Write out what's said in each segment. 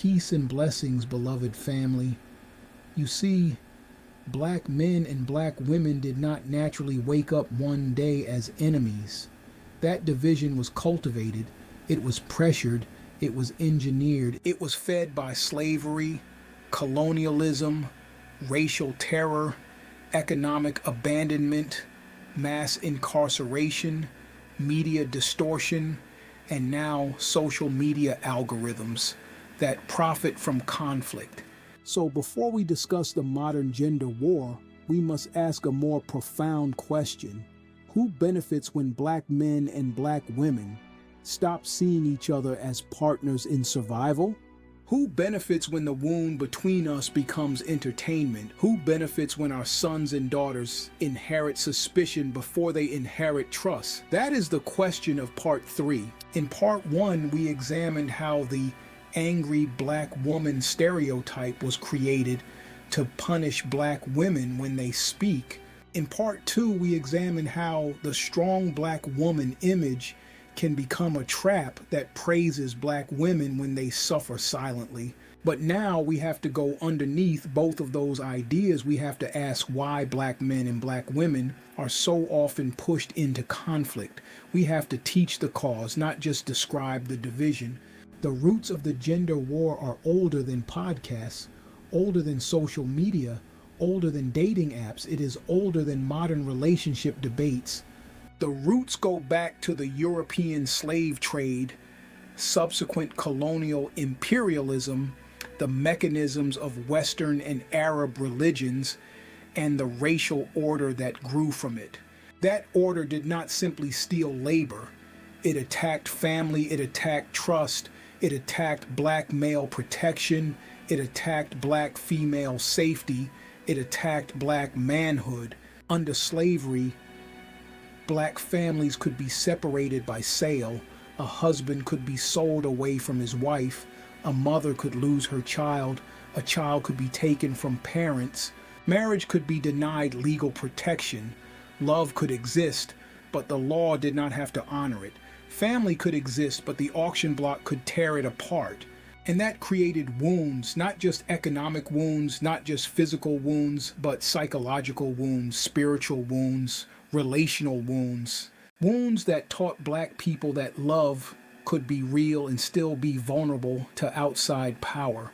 Peace and blessings, beloved family. You see, black men and black women did not naturally wake up one day as enemies. That division was cultivated, it was pressured, it was engineered, it was fed by slavery, colonialism, racial terror, economic abandonment, mass incarceration, media distortion, and now social media algorithms that profit from conflict. So before we discuss the modern gender war, we must ask a more profound question. Who benefits when black men and black women stop seeing each other as partners in survival? Who benefits when the wound between us becomes entertainment? Who benefits when our sons and daughters inherit suspicion before they inherit trust? That is the question of part 3. In part 1, we examined how the angry black woman stereotype was created to punish black women when they speak. In part 2, we examined how the strong black woman image can become a trap that praises black women when they suffer silently. But now we have to go underneath both of those ideas. We have to ask why black men and black women are so often pushed into conflict. We have to teach the cause, not just describe the division. The roots of the gender war are older than podcasts, older than social media, older than dating apps. It is older than modern relationship debates. The roots go back to the European slave trade, subsequent colonial imperialism, the mechanisms of Western and Arab religions, and the racial order that grew from it. That order did not simply steal labor. It attacked family, it attacked trust, it attacked black male protection, it attacked black female safety, it attacked black manhood. Under slavery, black families could be separated by sale, a husband could be sold away from his wife, a mother could lose her child, a child could be taken from parents, marriage could be denied legal protection, love could exist, but the law did not have to honor it. Family could exist, but the auction block could tear it apart. And that created wounds, not just economic wounds, not just physical wounds, but psychological wounds, spiritual wounds, relational wounds. Wounds that taught black people that love could be real and still be vulnerable to outside power.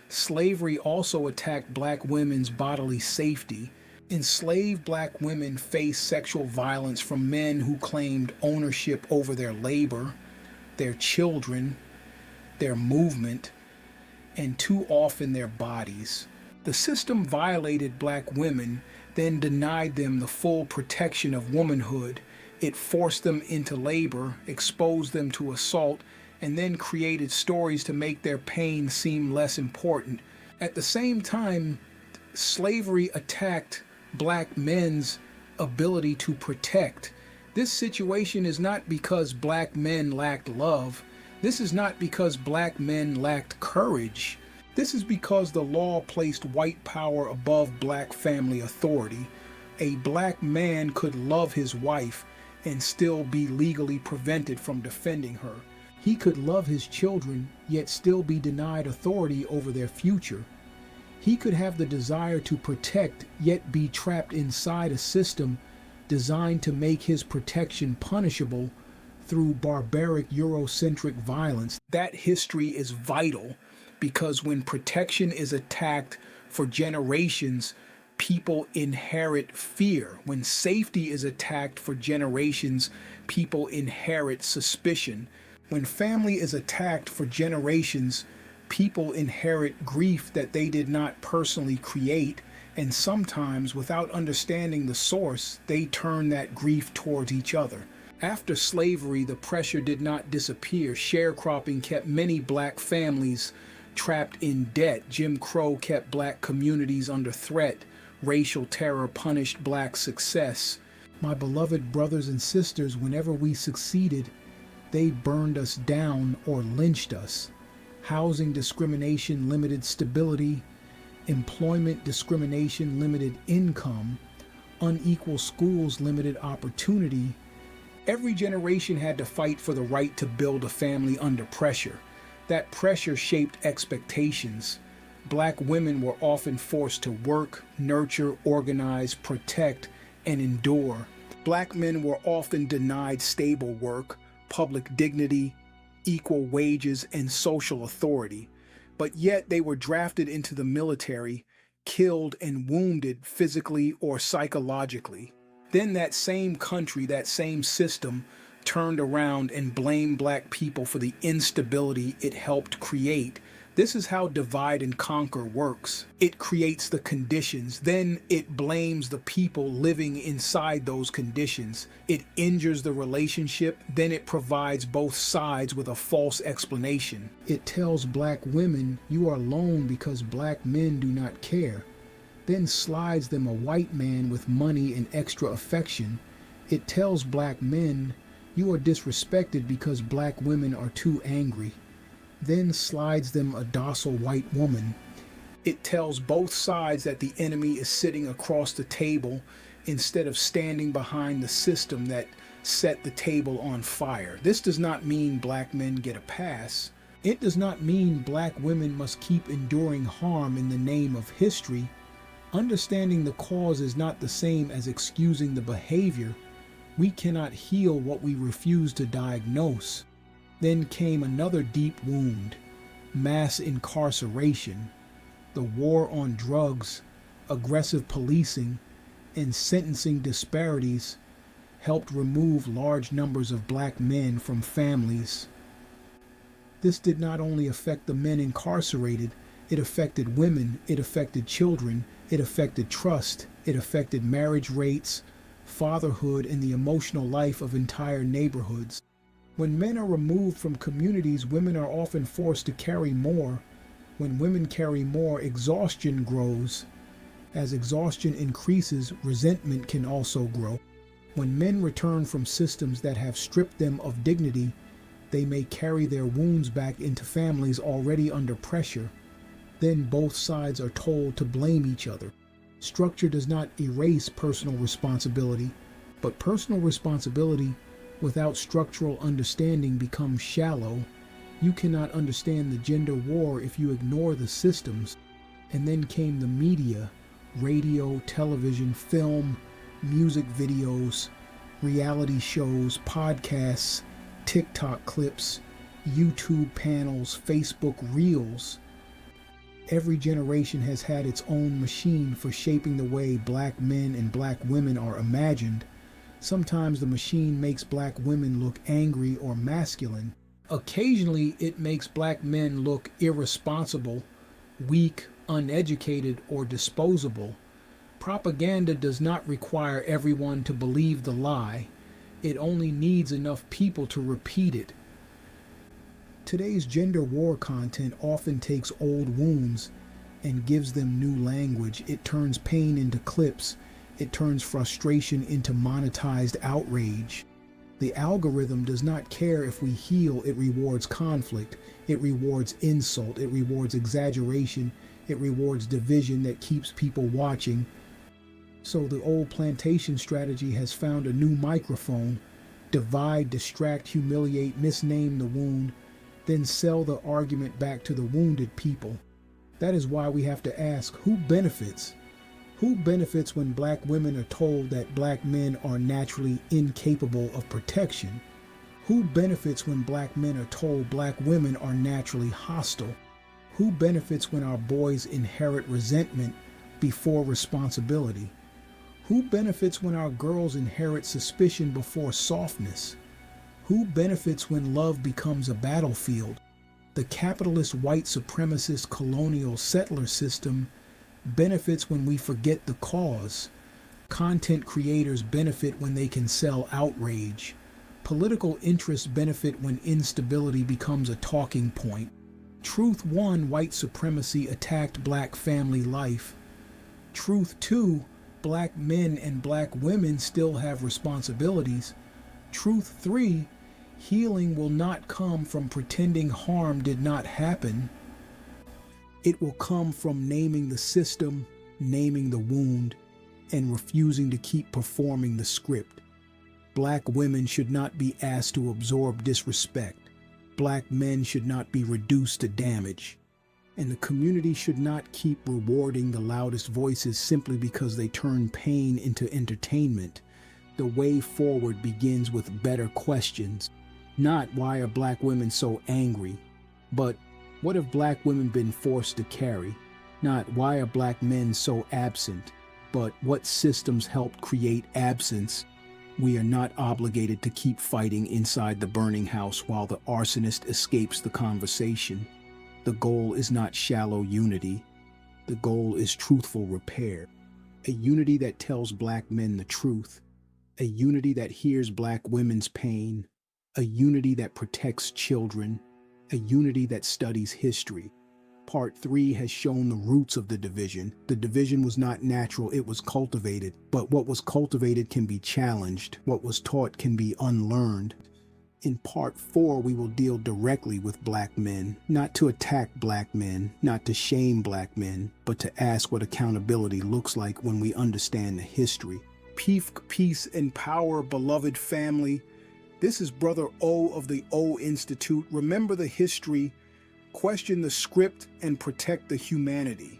Slavery also attacked black women's bodily safety. Enslaved black women faced sexual violence from men who claimed ownership over their labor, their children, their movement, and too often their bodies. The system violated black women, then denied them the full protection of womanhood. It forced them into labor, exposed them to assault, and then created stories to make their pain seem less important. At the same time, slavery attacked black men's ability to protect. This situation is not because black men lacked love. This is not because black men lacked courage. This is because the law placed white power above black family authority. A black man could love his wife and still be legally prevented from defending her. He could love his children, yet still be denied authority over their future. He could have the desire to protect, yet be trapped inside a system designed to make his protection punishable through barbaric Eurocentric violence. That history is vital because when protection is attacked for generations, people inherit fear. When safety is attacked for generations, people inherit suspicion. When family is attacked for generations, people inherit grief that they did not personally create, and sometimes, without understanding the source, they turn that grief towards each other. After slavery, the pressure did not disappear. Sharecropping kept many black families trapped in debt. Jim Crow kept black communities under threat. Racial terror punished black success. My beloved brothers and sisters, whenever we succeeded, they burned us down or lynched us. Housing discrimination limited stability. Employment discrimination limited income. Unequal schools limited opportunity. Every generation had to fight for the right to build a family under pressure. That pressure shaped expectations. Black women were often forced to work, nurture, organize, protect, and endure. Black men were often denied stable work, public dignity, equal wages, and social authority. But yet they were drafted into the military, killed and wounded physically or psychologically. Then that same country, that same system, turned around and blamed black people for the instability it helped create. This is how divide and conquer works. It creates the conditions, then it blames the people living inside those conditions. It injures the relationship, then it provides both sides with a false explanation. It tells black women, you are alone because black men do not care, then slides them a white man with money and extra affection. It tells black men, you are disrespected because black women are too angry, then slides them a docile white woman. It tells both sides that the enemy is sitting across the table instead of standing behind the system that set the table on fire. This does not mean black men get a pass. It does not mean black women must keep enduring harm in the name of history. Understanding the cause is not the same as excusing the behavior. We cannot heal what we refuse to diagnose. Then came another deep wound, mass incarceration. The war on drugs, aggressive policing, and sentencing disparities helped remove large numbers of black men from families. This did not only affect the men incarcerated, it affected women, it affected children, it affected trust, it affected marriage rates, fatherhood, and the emotional life of entire neighborhoods. When men are removed from communities, women are often forced to carry more. When women carry more, exhaustion grows. As exhaustion increases, resentment can also grow. When men return from systems that have stripped them of dignity, they may carry their wounds back into families already under pressure. Then both sides are told to blame each other. Structure does not erase personal responsibility, but personal responsibility without structural understanding becomes shallow. You cannot understand the gender war if you ignore the systems. And then came the media, radio, television, film, music videos, reality shows, podcasts, TikTok clips, YouTube panels, Facebook reels. Every generation has had its own machine for shaping the way black men and black women are imagined. Sometimes the machine makes black women look angry or masculine. Occasionally, it makes black men look irresponsible, weak, uneducated, or disposable. Propaganda does not require everyone to believe the lie. It only needs enough people to repeat it. Today's gender war content often takes old wounds and gives them new language. It turns pain into clips. It turns frustration into monetized outrage. The algorithm does not care if we heal. It rewards conflict. It rewards insult. It rewards exaggeration. It rewards division that keeps people watching. So the old plantation strategy has found a new microphone. Divide, distract, humiliate, misname the wound, then sell the argument back to the wounded people. That is why we have to ask, who benefits? Who benefits when black women are told that black men are naturally incapable of protection? Who benefits when black men are told black women are naturally hostile? Who benefits when our boys inherit resentment before responsibility? Who benefits when our girls inherit suspicion before softness? Who benefits when love becomes a battlefield? The capitalist, white supremacist, colonial settler system benefits when we forget the cause. Content creators benefit when they can sell outrage. Political interests benefit when instability becomes a talking point. Truth 1, white supremacy attacked black family life. Truth 2, black men and black women still have responsibilities. Truth 3, healing will not come from pretending harm did not happen. It will come from naming the system, naming the wound, and refusing to keep performing the script. Black women should not be asked to absorb disrespect. Black men should not be reduced to damage, and the community should not keep rewarding the loudest voices simply because they turn pain into entertainment. The way forward begins with better questions. Not why are black women so angry, but what have black women been forced to carry? Not why are black men so absent, but what systems helped create absence? We are not obligated to keep fighting inside the burning house while the arsonist escapes the conversation. The goal is not shallow unity. The goal is truthful repair. A unity that tells black men the truth. A unity that hears black women's pain. A unity that protects children. A unity that studies history. Part 3 has shown the roots of the division. The division was not natural, it was cultivated. But what was cultivated can be challenged. What was taught can be unlearned. In Part 4, we will deal directly with black men, not to attack black men, not to shame black men, but to ask what accountability looks like when we understand the history. Peace and power, beloved family. This is Brother O of the O Institute. Remember the history, question the script, and protect the humanity.